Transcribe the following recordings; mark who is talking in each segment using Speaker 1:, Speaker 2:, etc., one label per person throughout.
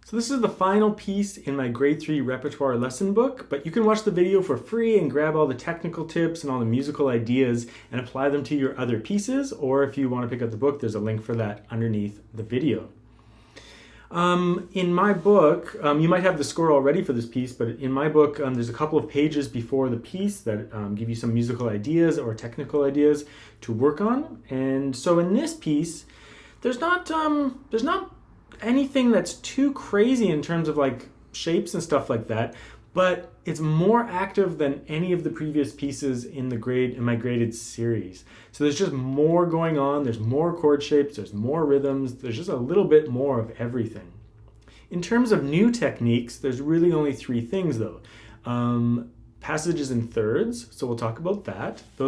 Speaker 1: So this is the final piece in my grade 3 repertoire lesson book, but you can watch the video for free and grab all the technical tips and all the musical ideas and apply them to your other pieces, or if you want to pick up the book, there's a link for that underneath the video. In my book, you might have the score already for this piece, but in my book, there's a couple of pages before the piece that give you some musical ideas or technical ideas to work on. And so in this piece, there's not anything that's too crazy in terms of like shapes and stuff like that, but it's more active than any of the previous pieces in my graded series. So there's just more going on, there's more chord shapes, there's more rhythms, there's just a little bit more of everything. In terms of new techniques, there's really only 3 things though. Passages in thirds, so we'll talk about that. So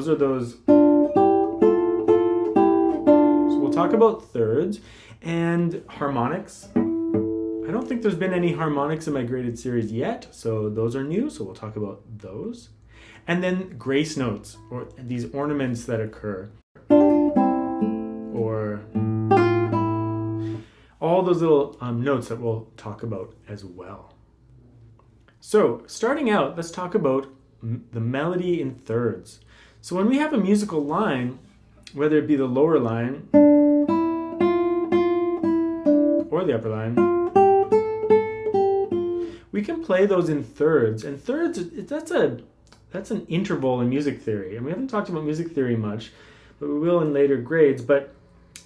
Speaker 1: we'll talk about thirds. And harmonics. I don't think there's been any harmonics in my graded series yet, so those are new, so we'll talk about those. And then grace notes, or these ornaments that occur, or all those little notes that we'll talk about as well. So starting out, let's talk about the melody in thirds. So when we have a musical line, whether it be the lower line or the upper line, we can play those in thirds. And thirds, that's an interval in music theory. And we haven't talked about music theory much, but we will in later grades. But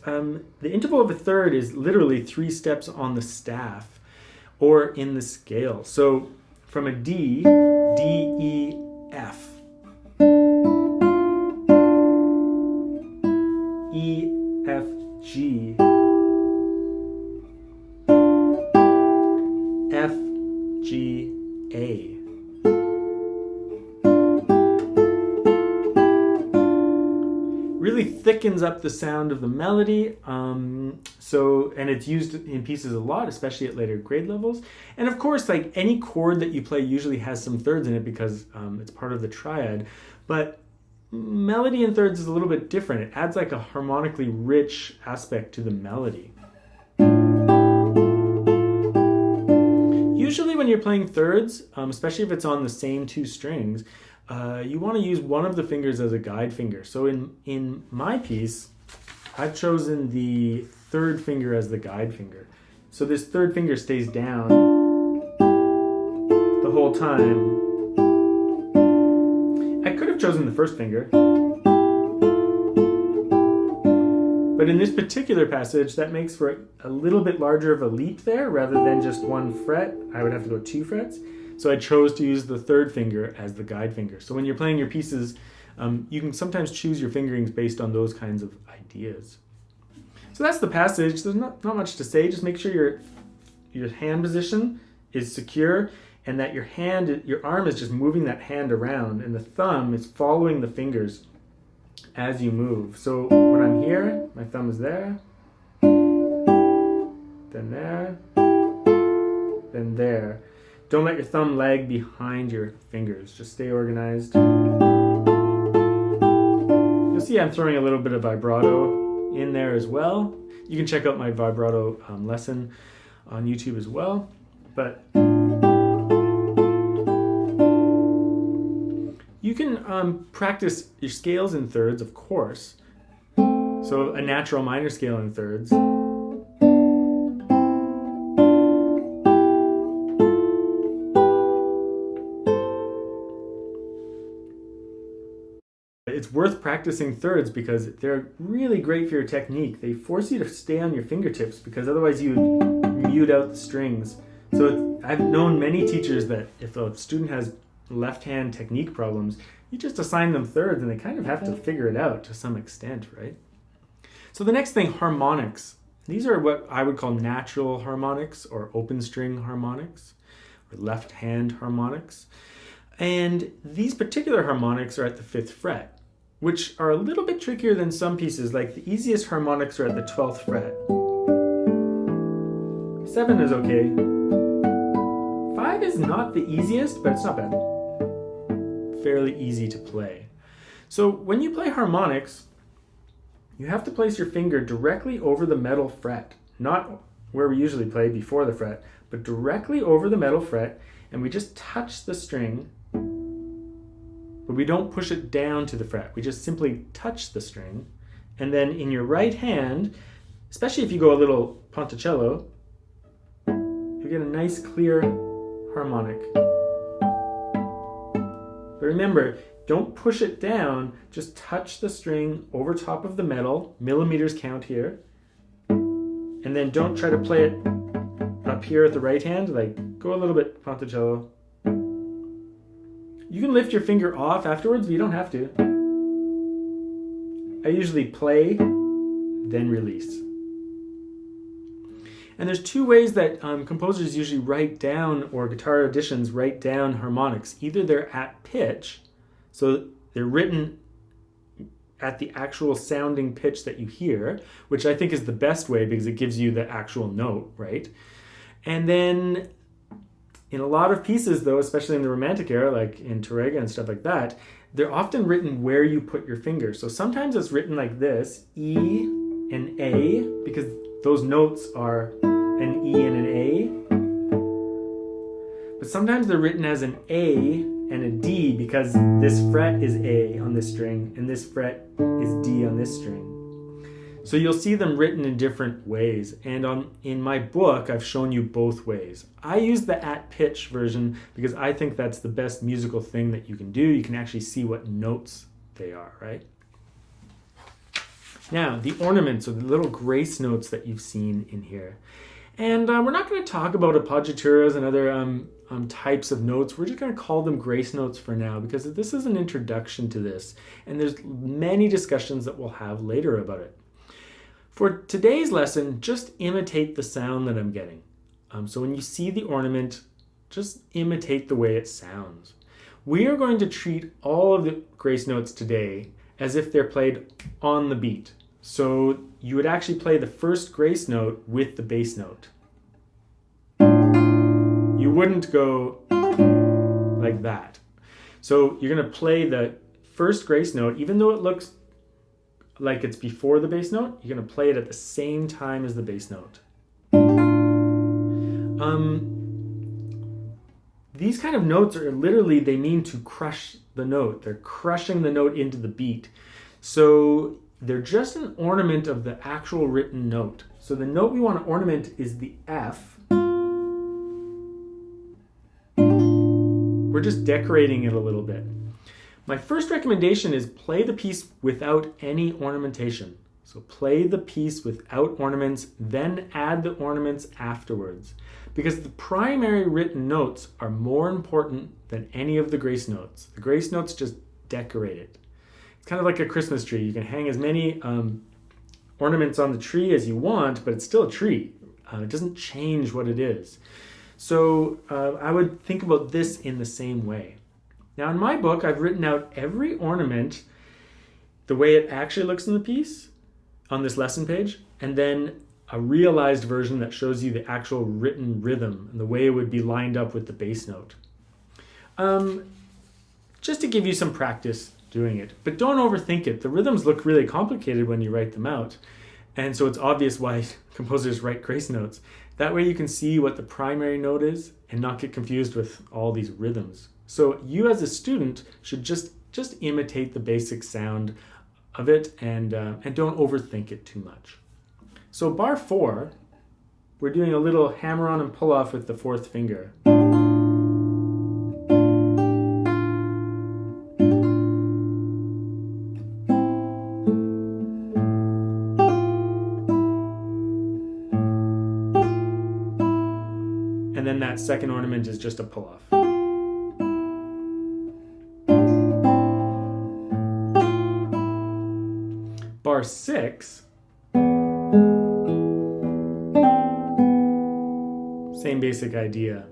Speaker 1: the interval of a third is literally 3 steps on the staff or in the scale. So from a D, D, E, F, E, F, G, F, G, A. Really thickens up the sound of the melody, and it's used in pieces a lot, especially at later grade levels. And of course, like any chord that you play usually has some thirds in it because it's part of the triad, but melody in thirds is a little bit different. It adds like a harmonically rich aspect to the melody. Usually when you're playing thirds, especially if it's on the same 2 strings, you want to use one of the fingers as a guide finger. So in my piece, I've chosen the 3rd finger as the guide finger. So this 3rd finger stays down the whole time. I could have chosen the 1st finger, but in this particular passage, that makes for a little bit larger of a leap there. Rather than just 1 fret, I would have to go 2 frets. So I chose to use the 3rd finger as the guide finger. So when you're playing your pieces, you can sometimes choose your fingerings based on those kinds of ideas. So that's the passage. There's not much to say. Just make sure your hand position is secure and that your arm is just moving that hand around and the thumb is following the fingers as you move. So when I'm here, my thumb is there, then there, then there. Don't let your thumb lag behind your fingers. Just stay organized. You'll see I'm throwing a little bit of vibrato in there as well. You can check out my vibrato lesson on YouTube as well. But you can practice your scales in thirds, of course. So a natural minor scale in thirds. It's worth practicing thirds because they're really great for your technique. They force you to stay on your fingertips because otherwise you would mute out the strings. So I've known many teachers that if a student has left hand technique problems, you just assign them thirds and they kind of have to figure it out to some extent, right? So the next thing, harmonics. These are what I would call natural harmonics or open string harmonics or left hand harmonics. And these particular harmonics are at the 5th fret, which are a little bit trickier than some pieces. Like the easiest harmonics are at the 12th fret. 7 is okay. 5 is not the easiest, but it's not bad. Fairly easy to play. So when you play harmonics, you have to place your finger directly over the metal fret, not where we usually play before the fret, but directly over the metal fret, and we just touch the string, but we don't push it down to the fret. We just simply touch the string, and then in your right hand, especially if you go a little ponticello, you get a nice clear harmonic. But remember, don't push it down, just touch the string over top of the metal, millimeters count here, and then don't try to play it up here at the right hand, like go a little bit ponticello. You can lift your finger off afterwards, but you don't have to. I usually play, then release. And there's two ways that composers usually write down, or guitar editions write down harmonics. Either they're at pitch, so they're written at the actual sounding pitch that you hear, which I think is the best way because it gives you the actual note, right? And then in a lot of pieces though, especially in the Romantic era, like in Torrega and stuff like that, they're often written where you put your finger. So sometimes it's written like this, E and A, because those notes are an E and an A. But sometimes they're written as an A and a D because this fret is A on this string and this fret is D on this string. So you'll see them written in different ways, and in my book I've shown you both ways. I use the at pitch version because I think that's the best musical thing that you can do. You can actually see what notes they are, right? Now, the ornaments are the little grace notes that you've seen in here. And we're not going to talk about appoggiaturas and other types of notes. We're just going to call them grace notes for now because this is an introduction to this, and there's many discussions that we'll have later about it. For today's lesson, just imitate the sound that I'm getting. So when you see the ornament, just imitate the way it sounds. We are going to treat all of the grace notes today as if they're played on the beat. So you would actually play the first grace note with the bass note. You wouldn't go like that. So you're going to play the first grace note, even though it looks like it's before the bass note, you're going to play it at the same time as the bass note. These kind of notes are literally, they mean to crush the note. They're crushing the note into the beat. So they're just an ornament of the actual written note. So the note we want to ornament is the F. We're just decorating it a little bit. My first recommendation is play the piece without any ornamentation. So play the piece without ornaments, then add the ornaments afterwards. Because the primary written notes are more important than any of the grace notes. The grace notes just decorate it. It's kind of like a Christmas tree. You can hang as many ornaments on the tree as you want, but it's still a tree. It doesn't change what it is. So I would think about this in the same way. Now in my book, I've written out every ornament the way it actually looks in the piece on this lesson page, and then a realized version that shows you the actual written rhythm and the way it would be lined up with the bass note. Just to give you some practice doing it, but don't overthink it. The rhythms look really complicated when you write them out, and so it's obvious why composers write grace notes. That way you can see what the primary note is and not get confused with all these rhythms. So you as a student should just imitate the basic sound of it and don't overthink it too much. So bar 4, we're doing a little hammer on and pull off with the 4th finger. And then that second ornament is just a pull off. Bar 6, same basic idea.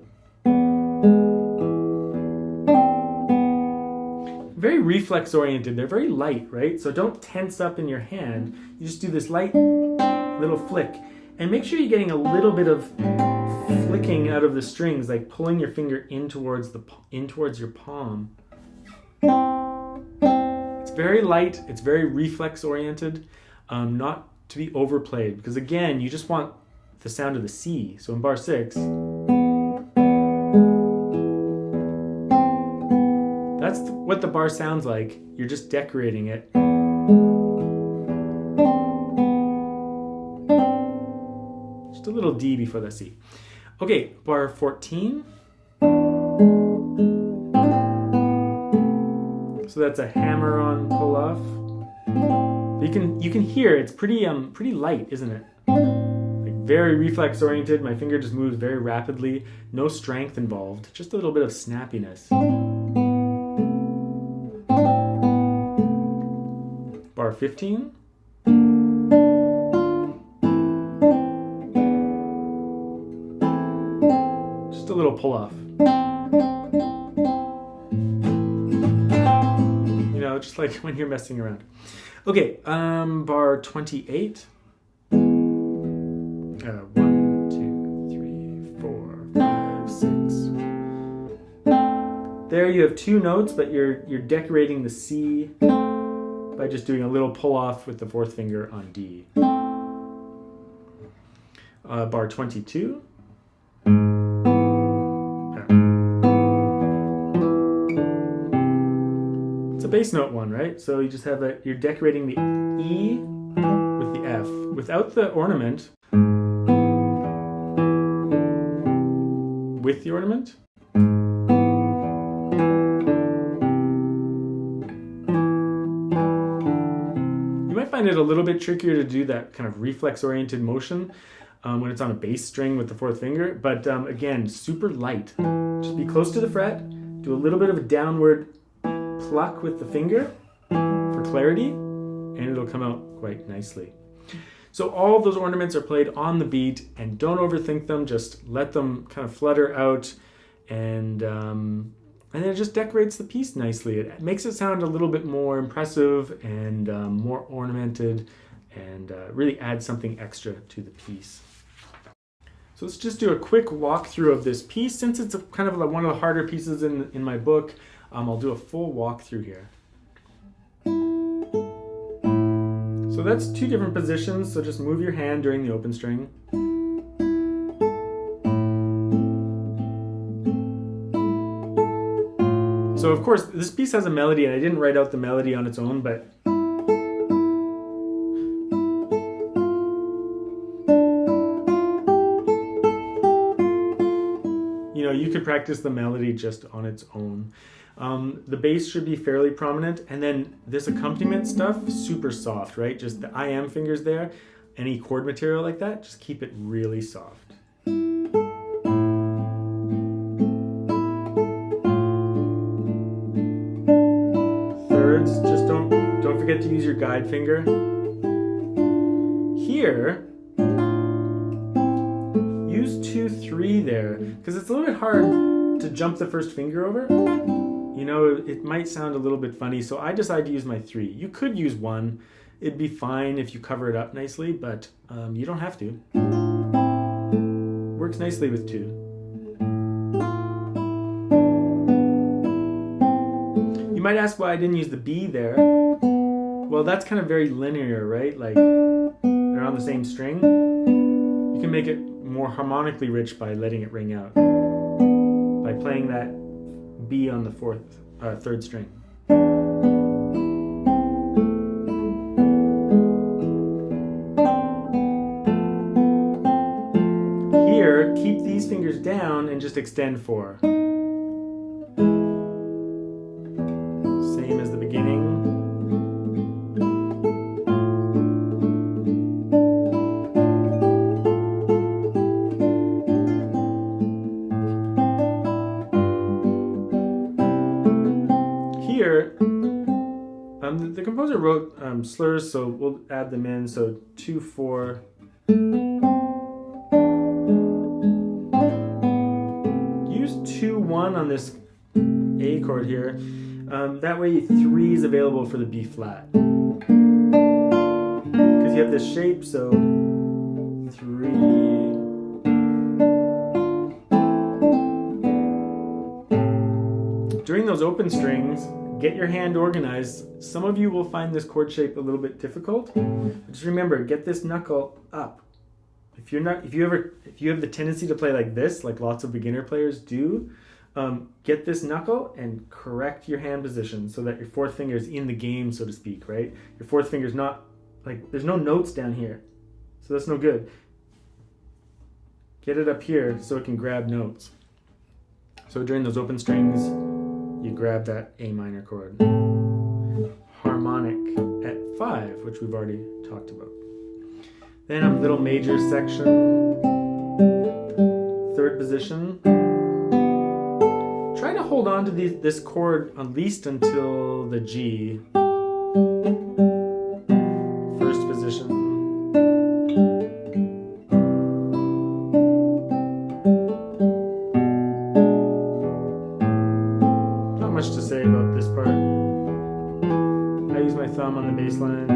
Speaker 1: Very reflex oriented, they're very light, right? So don't tense up in your hand, you just do this light little flick. And make sure you're getting a little bit of flicking out of the strings, like pulling your finger in towards your palm. It's very light, it's very reflex oriented, not to be overplayed, because again, you just want the sound of the C. So in bar 6, what the bar sounds like, you're just decorating it. Just a little D before the C. Okay, bar 14. So that's a hammer-on pull-off. You can hear it's pretty light, isn't it? Like very reflex-oriented. My finger just moves very rapidly. No strength involved. Just a little bit of snappiness. Bar 15. Just a little pull-off. Just like when you're messing around. Okay, bar 28. 1, 2, 3, 4, 5, 6. There you have 2 notes, but you're decorating the C by just doing a little pull off with the 4th finger on D. Bar 22. Bass note one, right? So you just have you're decorating the E with the F without the ornament. With the ornament. You might find it a little bit trickier to do that kind of reflex-oriented motion when it's on a bass string with the 4th finger, but again, super light. Just be close to the fret, do a little bit of a downward pluck with the finger for clarity, and it'll come out quite nicely. So all of those ornaments are played on the beat, and don't overthink them. Just let them kind of flutter out, and then it just decorates the piece nicely. It makes it sound a little bit more impressive and more ornamented, and really adds something extra to the piece. So let's just do a quick walkthrough of this piece. Since it's kind of like one of the harder pieces in my book, I'll do a full walkthrough here. So that's 2 different positions, so just move your hand during the open string. So of course, this piece has a melody, and I didn't write out the melody on its own, but you could practice the melody just on its own. The bass should be fairly prominent, and then this accompaniment stuff, super soft, right? Just the I am fingers there, any chord material like that, just keep it really soft. Thirds, just don't forget to use your guide finger. Here, use 2, 3 there, because it's a little bit hard to jump the 1st finger over. It might sound a little bit funny, so I decided to use my 3. You could use 1. It'd be fine if you cover it up nicely, but you don't have to. Works nicely with 2. You might ask why I didn't use the B there. Well, that's kind of very linear, right? Like, they're on the same string. You can make it more harmonically rich by letting it ring out. By playing that B on the 3rd string. Here, keep these fingers down and just extend 4. Same as the beginning. Here, the composer wrote slurs, so we'll add them in. So 2, 4. Use 2, 1 on this A chord here. That way 3 is available for the B flat. Because you have this shape, so 3. During those open strings, get your hand organized. Some of you will find this chord shape a little bit difficult. But just remember, get this knuckle up. If you have the tendency to play like this, like lots of beginner players do, get this knuckle and correct your hand position so that your fourth finger is in the game, so to speak, right? Your fourth finger's not, like, there's no notes down here, so that's no good. Get it up here so it can grab notes. So during those open strings, you grab that A minor chord. Harmonic at 5, which we've already talked about. Then a little major section, third position. Try to hold on to this chord at least until the G. First position. Not much to say about this part. I use my thumb on the bass line.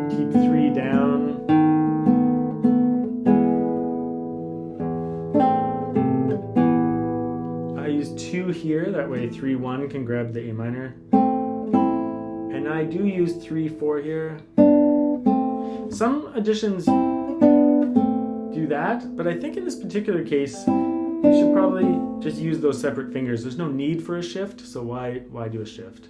Speaker 1: Keep 3 down. I use 2 here, that way 3-1 can grab the A minor. And I do use 3-4 here. Some editions do that, but I think in this particular case, you should probably just use those separate fingers. There's no need for a shift, so why do a shift?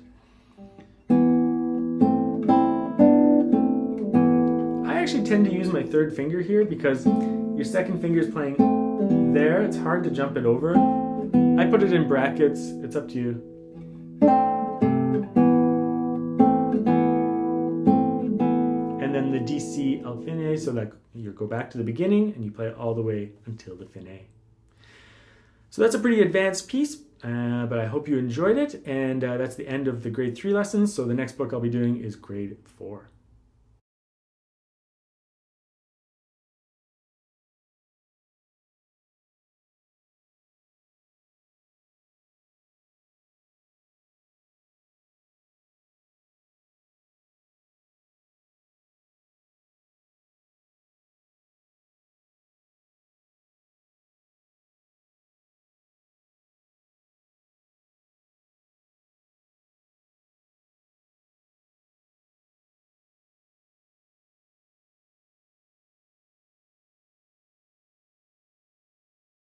Speaker 1: I actually tend to use my third finger here because your second finger is playing there. It's hard to jump it over. I put it in brackets. It's up to you. And then the DC al fine, so that you go back to the beginning and you play it all the way until the fine. So that's a pretty advanced piece, but I hope you enjoyed it. And that's the end of the grade 3 lessons. So the next book I'll be doing is grade 4.